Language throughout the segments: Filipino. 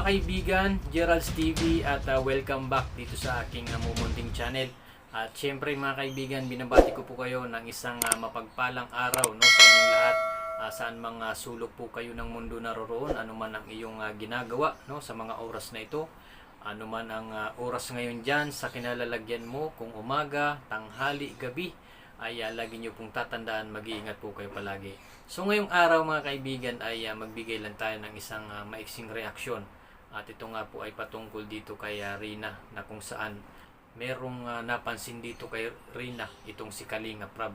kaibigan, Gerald's TV at welcome back dito sa aking mumunting channel. At syempre mga kaibigan, binabati ko po kayo ng isang mapagpalang araw no, sa inyong lahat. Saan mga sulok po kayo ng mundo naroroon, anuman ang iyong ginagawa no, sa mga oras na ito. Anuman ang oras ngayon dyan sa kinalalagyan mo, kung umaga, tanghali, gabi, ay lagi nyo pong tatandaan, mag-iingat po kayo palagi. So ngayong araw mga kaibigan ay magbigay lang tayo ng isang maiksing reaksyon. At ito nga po ay patungkol dito kay Rina, na kung saan merong napansin dito kay Rina itong si Kalinga Prab,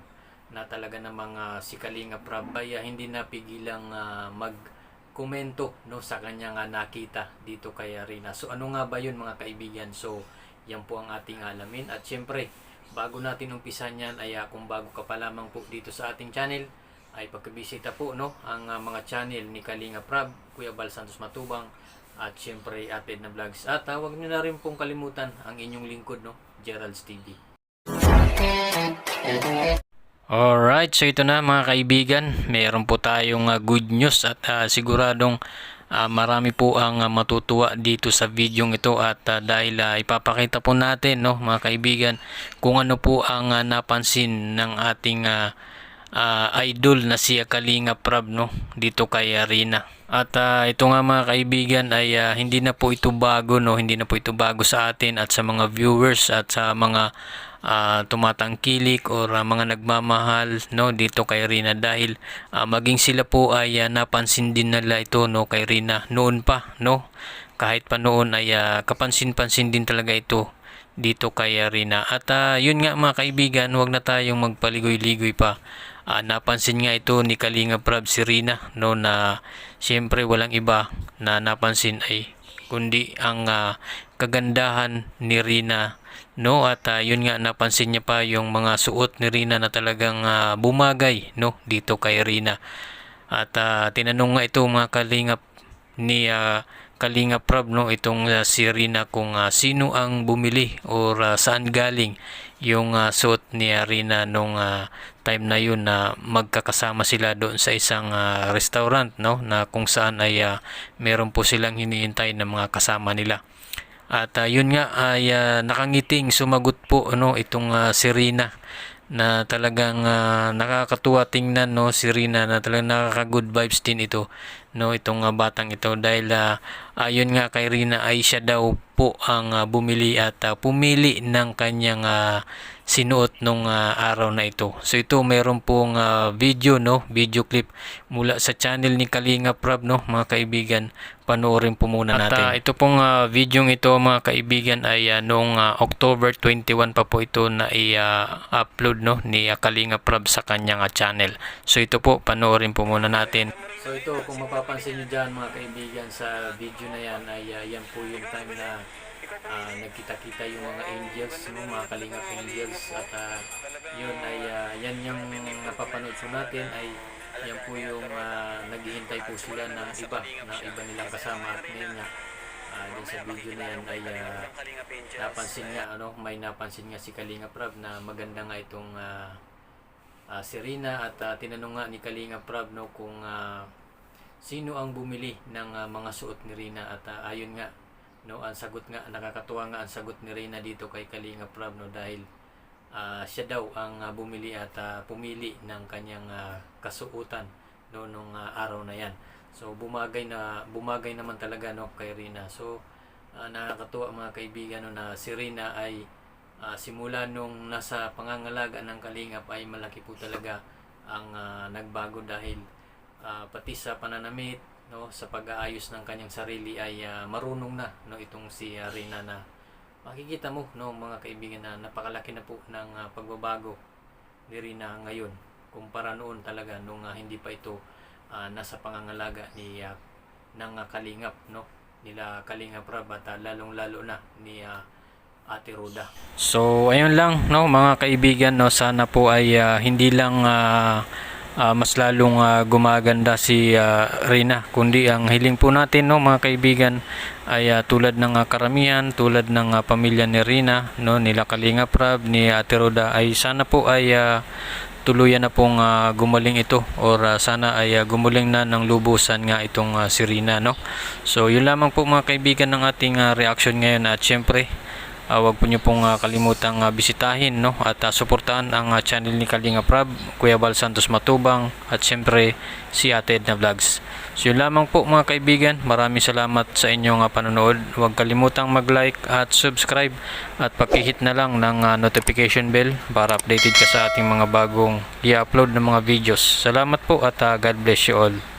na talaga namang si Kalinga Prab ay hindi napigilang magkomento no, sa kanyang nakita dito kay Rina. So ano nga ba yun mga kaibigan? So yan po ang ating alamin. At syempre bago natin umpisan yan ay kung bago ka pa lamang po dito sa ating channel ay pagkabisita po no, ang mga channel ni Kalinga Prab, Kuya Bal Santos Matubang, at syempre Ated na Vlogs. At huwag nyo na rin pong kalimutan ang inyong lingkod no, Gerald's TV. Alright, so ito na mga kaibigan, mayroon po tayong good news at siguradong marami po ang matutuwa dito sa video ito. At dahil ipapakita po natin no, mga kaibigan, kung ano po ang napansin ng ating idol na si Kalinga Prab no, dito kay Rina. At ito nga mga kaibigan ay hindi na po ito bago no, hindi na po ito bago sa atin at sa mga viewers at sa mga tumatangkilik or mga nagmamahal no dito kay Rina, dahil maging sila po ay napansin din nila ito no kay Rina noon pa no, kahit pa noon ay kapansin-pansin din talaga ito dito kay Rina. At yun nga mga kaibigan, huwag na tayong magpaligoy-ligoy pa. Napansin nga ito ni Kalinga Prab si Rina no, na siyempre walang iba na napansin ay kundi ang kagandahan ni Rina no. At yun nga, napansin niya pa yung mga suot ni Rina na talagang bumagay no dito kay Rina. At tinanong nga ito mga kalingap ni Kalinga Prab no, itong si Rina kung sino ang bumili or saan galing yung suot ni Rina nung time na yun na magkakasama sila doon sa isang restaurant no, na kung saan ay meron po silang hinihintay ng mga kasama nila. At yun nga ay nakangiting sumagot po no, itong si Rina, na talagang nakakatuwa tingnan no, si Rina, na talagang nakaka-good vibes din ito no, itong batang ito, dahil yun nga kay Rina ay siya daw po ang bumili at pumili ng kanyang sinuot nung araw na ito. So ito meron pong video no, video clip mula sa channel ni Kalinga Prab no, mga kaibigan, panoorin po muna natin. At ito pong video ito mga kaibigan ay noong October 21 pa po ito na i-upload no ni Kalinga Prab sa kanyang channel. So ito po, panoorin po muna natin. So ito, kung mapapansin nyo dyan mga kaibigan sa video na yan ay yan po yung time na nagkita-kita yung mga angels no, mga Kalingap angels. At yun ay yan yung napapanood po natin ay yan po yung naghihintay po sila ng iba nilang kasama. At ngayon nga din sa video na yan ay napansin nga ano, may napansin nga si Kalinga Prab na maganda nga itong si Rina. At tinanong nga ni Kalinga Prab no, kung sino ang bumili ng mga suot ni Rina. At ayun nga no, ang sagot nga, nakakatuwa nga ang sagot ni Rina dito kay Kalinga Prab no, dahil siya daw ang bumili at pumili ng kanyang kasuotan no nung araw na yan. So bumagay naman talaga no kay Rina. So nakakatuwa mga kaibigan no, na si Rina ay simula nung nasa pangangalaga ng Kalingap ay malaki po talaga ang nagbago, dahil pati sa pananamit no, sa pag-aayos ng kanyang sarili ay marunong na no itong si Rina, na makikita mo no mga kaibigan na napakalaki na po ng pagbabago ni Rina ngayon kumpara noon talaga nung hindi pa ito nasa pangangalaga ni ng Kalingap no, nila Kalinga Prab, at lalong-lalo na ni Ate Roda. So ayun lang no mga kaibigan no, sana po ay hindi lang mas lalong gumaganda si Rina, kundi ang hiling po natin no mga kaibigan ay tulad ng karamihan, tulad ng pamilya ni Rina no, nila Kalinga Prab, ni Ate Roda, ay sana po ay tuluyan na pong gumaling ito, or sana ay gumaling na ng lubusan nga itong si Rina, no? So yun lamang po mga kaibigan ng ating reaction ngayon, at syempre wag po nyo pong kalimutang bisitahin, no, at suportahan ang channel ni Kalinga Prab, Kuya Bal Santos Matubang, at syempre si Ate Edna Vlogs. So yun lamang po mga kaibigan, maraming salamat sa inyong panonood. Huwag kalimutang mag-like at subscribe, at pakihit na lang ng notification bell para updated ka sa ating mga bagong i-upload ng mga videos. Salamat po, at God bless you all.